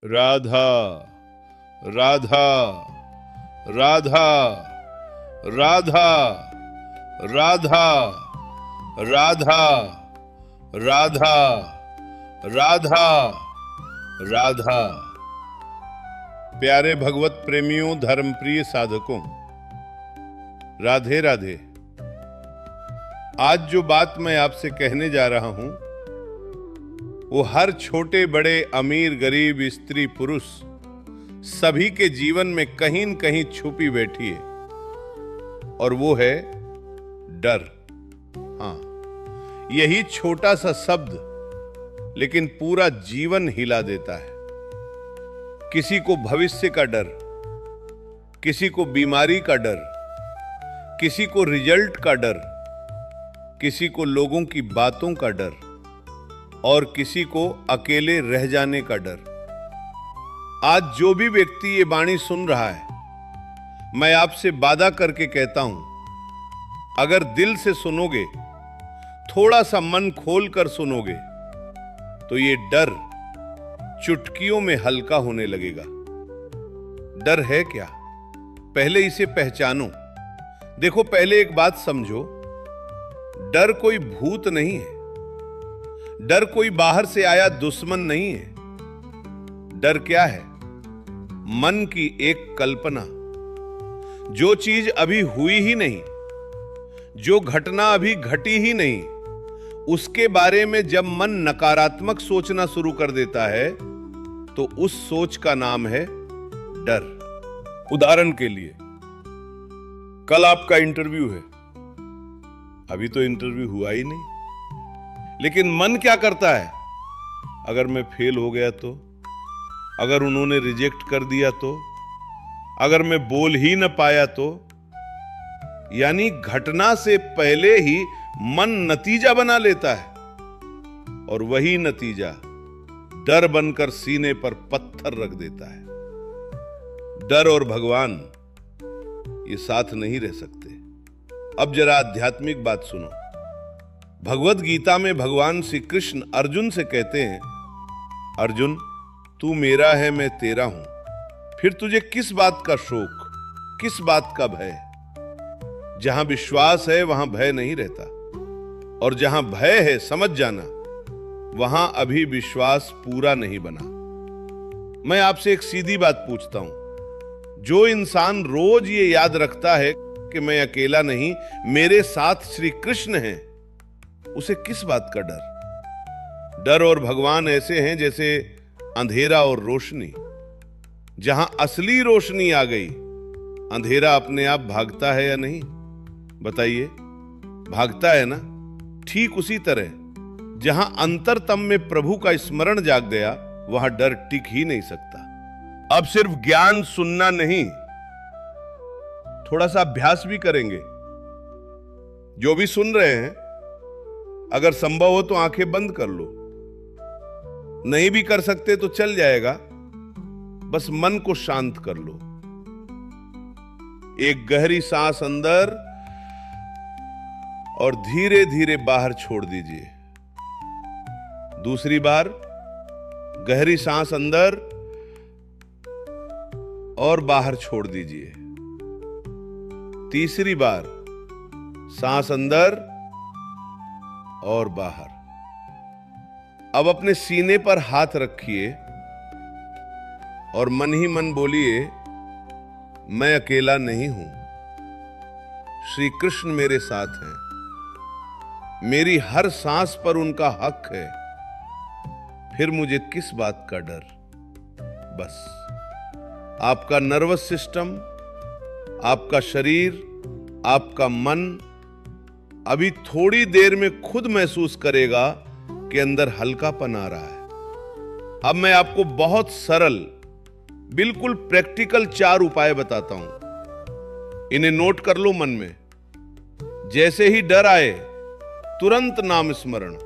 राधा राधा राधा राधा राधा राधा राधा राधा राधा। प्यारे भगवत प्रेमियों, धर्मप्रिय साधकों, राधे राधे। आज जो बात मैं आपसे कहने जा रहा हूं वो हर छोटे बड़े, अमीर गरीब, स्त्री पुरुष सभी के जीवन में कहीं न कहीं छुपी बैठी है, और वो है डर। हाँ, यही छोटा सा शब्द लेकिन पूरा जीवन हिला देता है। किसी को भविष्य का डर, किसी को बीमारी का डर, किसी को रिजल्ट का डर, किसी को लोगों की बातों का डर, और किसी को अकेले रह जाने का डर। आज जो भी व्यक्ति ये वाणी सुन रहा है, मैं आपसे वादा करके कहता हूं, अगर दिल से सुनोगे, थोड़ा सा मन खोल कर सुनोगे, तो ये डर चुटकियों में हल्का होने लगेगा। डर है क्या? पहले इसे पहचानो। देखो, पहले एक बात समझो, डर कोई भूत नहीं है, डर कोई बाहर से आया दुश्मन नहीं है। डर क्या है? मन की एक कल्पना। जो चीज अभी हुई ही नहीं, जो घटना अभी घटी ही नहीं, उसके बारे में जब मन नकारात्मक सोचना शुरू कर देता है तो उस सोच का नाम है डर। उदाहरण के लिए, कल आपका इंटरव्यू है, अभी तो इंटरव्यू हुआ ही नहीं, लेकिन मन क्या करता है? अगर मैं फेल हो गया तो, अगर उन्होंने रिजेक्ट कर दिया तो, अगर मैं बोल ही न पाया तो। यानी घटना से पहले ही मन नतीजा बना लेता है, और वही नतीजा डर बनकर सीने पर पत्थर रख देता है। डर और भगवान ये साथ नहीं रह सकते। अब जरा आध्यात्मिक बात सुनो। भगवत गीता में भगवान श्री कृष्ण अर्जुन से कहते हैं, अर्जुन, तू मेरा है, मैं तेरा हूं, फिर तुझे किस बात का शोक, किस बात का भय? जहां विश्वास है वहां भय नहीं रहता, और जहां भय है, समझ जाना, वहां अभी विश्वास पूरा नहीं बना। मैं आपसे एक सीधी बात पूछता हूं, जो इंसान रोज ये याद रखता है कि मैं अकेला नहीं, मेरे साथ श्री कृष्ण हैं, उसे किस बात का डर? डर और भगवान ऐसे हैं जैसे अंधेरा और रोशनी। जहां असली रोशनी आ गई, अंधेरा अपने आप भागता है या नहीं? बताइए, भागता है ना? ठीक उसी तरह जहां अंतरतम में प्रभु का स्मरण जाग गया, वहां डर टिक ही नहीं सकता। अब सिर्फ ज्ञान सुनना नहीं, थोड़ा सा अभ्यास भी करेंगे। जो भी सुन रहे हैं, अगर संभव हो तो आंखें बंद कर लो। नहीं भी कर सकते तो चल जाएगा, बस मन को शांत कर लो। एक गहरी सांस अंदर और धीरे धीरे बाहर छोड़ दीजिए। दूसरी बार गहरी सांस अंदर और बाहर छोड़ दीजिए। तीसरी बार सांस अंदर और बाहर। अब अपने सीने पर हाथ रखिए और मन ही मन बोलिए, मैं अकेला नहीं हूं, श्री कृष्ण मेरे साथ हैं, मेरी हर सांस पर उनका हक है, फिर मुझे किस बात का डर? बस आपका नर्वस सिस्टम, आपका शरीर, आपका मन अभी थोड़ी देर में खुद महसूस करेगा कि अंदर हल्कापन आ रहा है। अब मैं आपको बहुत सरल, बिल्कुल प्रैक्टिकल 4 उपाय बताता हूं। इन्हें नोट कर लो मन में। जैसे ही डर आए, तुरंत नाम स्मरण।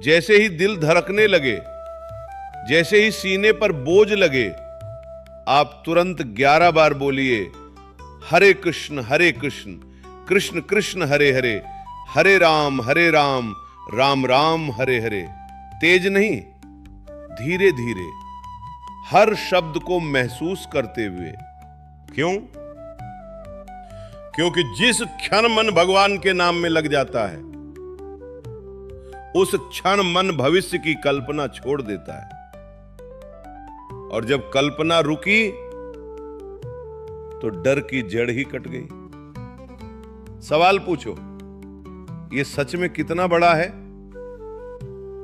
जैसे ही दिल धड़कने लगे, जैसे ही सीने पर बोझ लगे, आप तुरंत 11 बार बोलिए, हरे कृष्ण कृष्ण कृष्ण हरे हरे, हरे राम राम राम हरे हरे। तेज नहीं, धीरे धीरे, हर शब्द को महसूस करते हुए। क्यों? क्योंकि जिस क्षण मन भगवान के नाम में लग जाता है, उस क्षण मन भविष्य की कल्पना छोड़ देता है, और जब कल्पना रुकी तो डर की जड़ ही कट गई। सवाल पूछो, ये सच में कितना बड़ा है?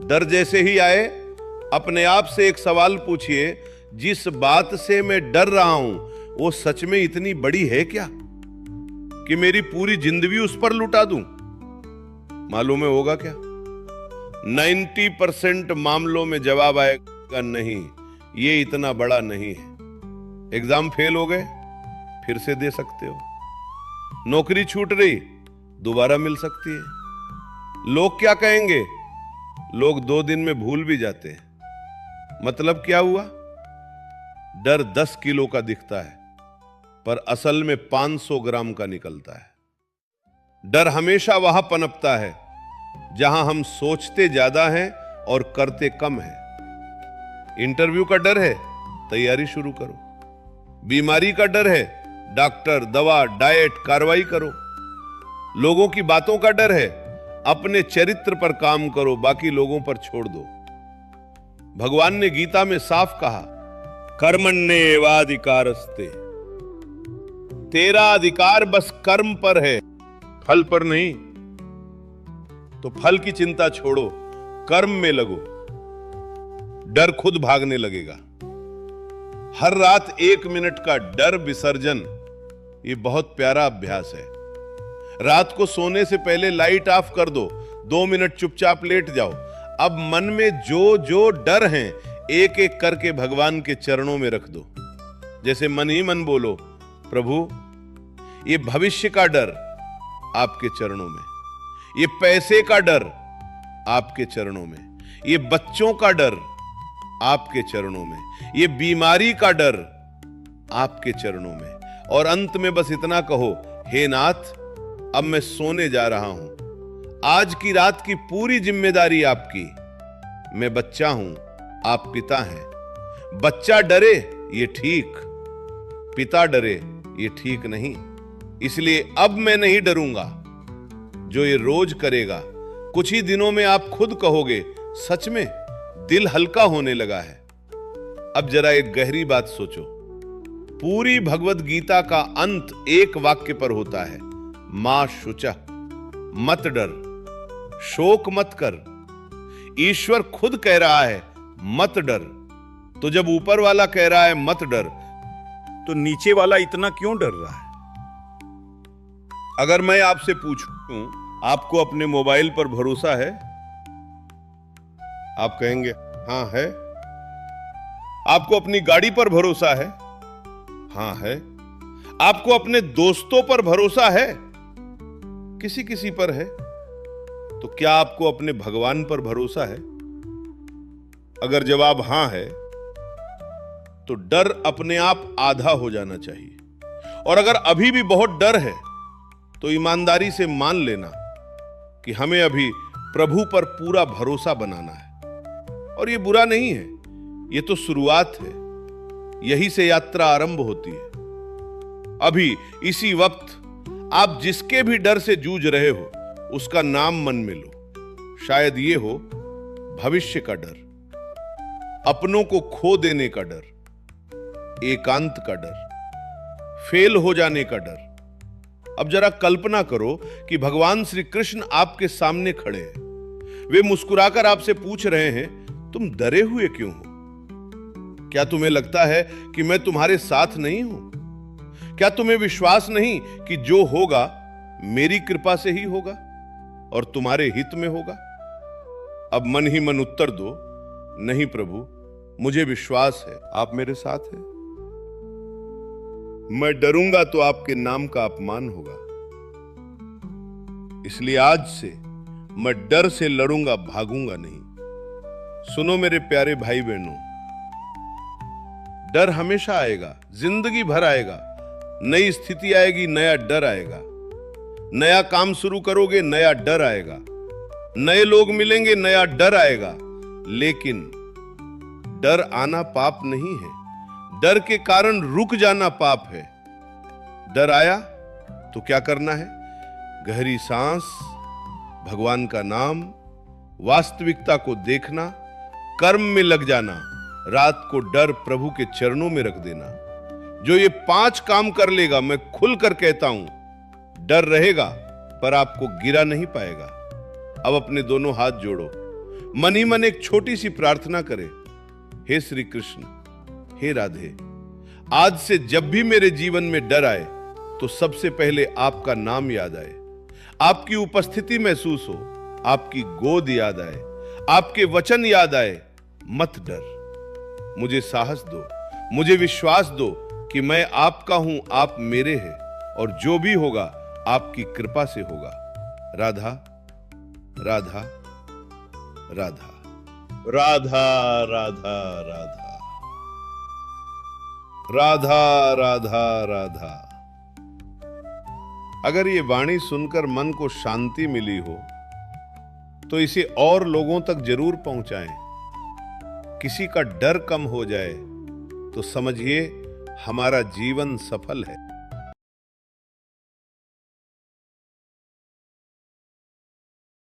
डर जैसे ही आए, अपने आप से एक सवाल पूछिए, जिस बात से मैं डर रहा हूं वो सच में इतनी बड़ी है क्या कि मेरी पूरी जिंदगी उस पर लुटा दूं? मालूम है होगा क्या? 90% मामलों में जवाब आएगा नहीं, ये इतना बड़ा नहीं है। एग्जाम फेल हो गए, फिर से दे सकते हो। नौकरी छूट रही, दोबारा मिल सकती है। लोग क्या कहेंगे? लोग 2 दिन में भूल भी जाते हैं। मतलब क्या हुआ? डर 10 किलो का दिखता है, पर असल में 500 ग्राम का निकलता है। डर हमेशा वहां पनपता है जहां हम सोचते ज्यादा हैं और करते कम हैं। इंटरव्यू का डर है, तैयारी शुरू करो। बीमारी का डर है, डॉक्टर, दवा, डाइट, कार्रवाई करो। लोगों की बातों का डर है, अपने चरित्र पर काम करो, बाकी लोगों पर छोड़ दो। भगवान ने गीता में साफ कहा, कर्मण्येवाधिकारस्ते, तेरा अधिकार बस कर्म पर है, फल पर नहीं। तो फल की चिंता छोड़ो, कर्म में लगो। डर खुद भागने लगेगा। हर रात 1 मिनट का डर विसर्जन, ये बहुत प्यारा अभ्यास है। रात को सोने से पहले लाइट ऑफ कर दो, 2 मिनट चुपचाप लेट जाओ। अब मन में जो जो डर हैं, एक एक करके भगवान के चरणों में रख दो। जैसे मन ही मन बोलो, प्रभु ये भविष्य का डर आपके चरणों में, ये पैसे का डर आपके चरणों में, ये बच्चों का डर आपके चरणों में, ये बीमारी का डर आपके चरणों में। और अंत में बस इतना कहो, हे नाथ, अब मैं सोने जा रहा हूं। आज की रात की पूरी जिम्मेदारी आपकी। मैं बच्चा हूं, आप पिता हैं। बच्चा डरे ये ठीक, पिता डरे ये ठीक नहीं। इसलिए अब मैं नहीं डरूंगा। जो ये रोज करेगा, कुछ ही दिनों में आप खुद कहोगे, सच में दिल हल्का होने लगा है। अब जरा एक गहरी बात सोचो। पूरी भगवत गीता का अंत एक वाक्य पर होता है, मां शुचः, मत डर, शोक मत कर। ईश्वर खुद कह रहा है मत डर, तो जब ऊपर वाला कह रहा है मत डर, तो नीचे वाला इतना क्यों डर रहा है? अगर मैं आपसे पूछूं, आपको अपने मोबाइल पर भरोसा है? आप कहेंगे हां है। आपको अपनी गाड़ी पर भरोसा है? हां है। आपको अपने दोस्तों पर भरोसा है? किसी किसी पर है। तो क्या आपको अपने भगवान पर भरोसा है? अगर जवाब हां है, तो डर अपने आप आधा हो जाना चाहिए। और अगर अभी भी बहुत डर है, तो ईमानदारी से मान लेना कि हमें अभी प्रभु पर पूरा भरोसा बनाना है। और ये बुरा नहीं है, ये तो शुरुआत है। यही से यात्रा आरंभ होती है। अभी इसी वक्त आप जिसके भी डर से जूझ रहे हो, उसका नाम मन में लो। शायद ये हो भविष्य का डर, अपनों को खो देने का डर, एकांत का डर, फेल हो जाने का डर। अब जरा कल्पना करो कि भगवान श्री कृष्ण आपके सामने खड़े हैं। वे मुस्कुराकर आपसे पूछ रहे हैं, तुम डरे हुए क्यों हो? क्या तुम्हें लगता है कि मैं तुम्हारे साथ नहीं हूं? क्या तुम्हें विश्वास नहीं कि जो होगा मेरी कृपा से ही होगा और तुम्हारे हित में होगा? अब मन ही मन उत्तर दो, नहीं प्रभु, मुझे विश्वास है आप मेरे साथ हैं। मैं डरूंगा तो आपके नाम का अपमान होगा। इसलिए आज से मैं डर से लड़ूंगा, भागूंगा नहीं। सुनो मेरे प्यारे भाई बहनों, डर हमेशा आएगा, जिंदगी भर आएगा। नई स्थिति आएगी, नया डर आएगा। नया काम शुरू करोगे, नया डर आएगा। नए लोग मिलेंगे, नया डर आएगा। लेकिन डर आना पाप नहीं है, डर के कारण रुक जाना पाप है। डर आया तो क्या करना है? गहरी सांस, भगवान का नाम, वास्तविकता को देखना, कर्म में लग जाना, रात को डर प्रभु के चरणों में रख देना। जो ये 5 काम कर लेगा, मैं खुलकर कहता हूं, डर रहेगा पर आपको गिरा नहीं पाएगा। अब अपने दोनों हाथ जोड़ो, मन ही मन एक छोटी सी प्रार्थना करें। हे श्री कृष्ण, हे राधे, आज से जब भी मेरे जीवन में डर आए तो सबसे पहले आपका नाम याद आए, आपकी उपस्थिति महसूस हो, आपकी गोद याद आए, आपके वचन याद आए। मत डर, मुझे साहस दो, मुझे विश्वास दो कि मैं आपका हूं, आप मेरे हैं, और जो भी होगा आपकी कृपा से होगा। राधा राधा राधा राधा राधा राधा राधा राधा राधा। अगर ये वाणी सुनकर मन को शांति मिली हो तो इसे और लोगों तक जरूर पहुंचाएं। किसी का डर कम हो जाए तो समझिए हमारा जीवन सफल है।